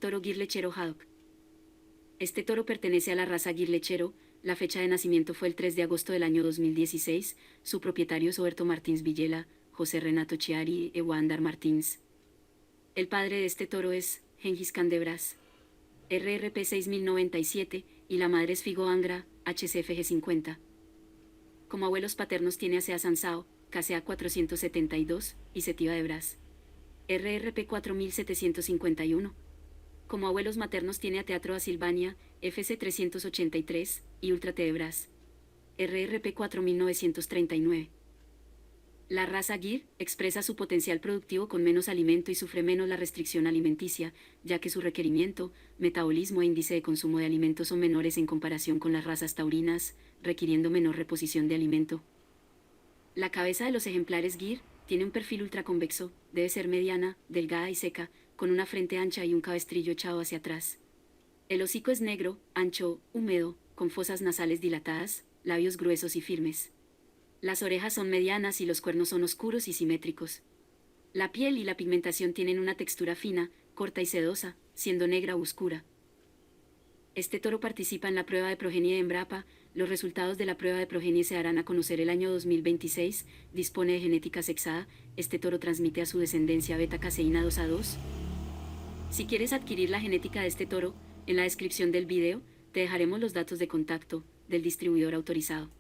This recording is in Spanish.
toro Gir Lechero Haddock. Este toro pertenece a la raza Gir Lechero, la fecha de nacimiento fue el 3 de agosto del año 2016, su propietario es Oberto Martins Villela, José Renato Chiari e Wandar Martins. El padre de este toro es Gengis Khan de Bras, RRP 6097, y la madre es Figo Angra, HCFG 50. Como abuelos paternos tiene a Sea Sansao, KCA 472, y Setiva de Bras, RRP 4751. Como abuelos maternos tiene a Teatro a Silvania, FC 383, y Ultra T de Bras, RRP 4939. La raza Gir expresa su potencial productivo con menos alimento y sufre menos la restricción alimenticia, ya que su requerimiento, metabolismo e índice de consumo de alimentos son menores en comparación con las razas taurinas, requiriendo menor reposición de alimento. La cabeza de los ejemplares Gir tiene un perfil ultraconvexo, debe ser mediana, delgada y seca, con una frente ancha y un cabestrillo echado hacia atrás. El hocico es negro, ancho, húmedo, con fosas nasales dilatadas, labios gruesos y firmes. Las orejas son medianas y los cuernos son oscuros y simétricos. La piel y la pigmentación tienen una textura fina, corta y sedosa, siendo negra o oscura. Este toro participa en la prueba de progenie de Embrapa. Los resultados de la prueba de progenie se darán a conocer el año 2026, dispone de genética sexada, este toro transmite a su descendencia beta-caseína 2A2. Si quieres adquirir la genética de este toro, en la descripción del video, te dejaremos los datos de contacto del distribuidor autorizado.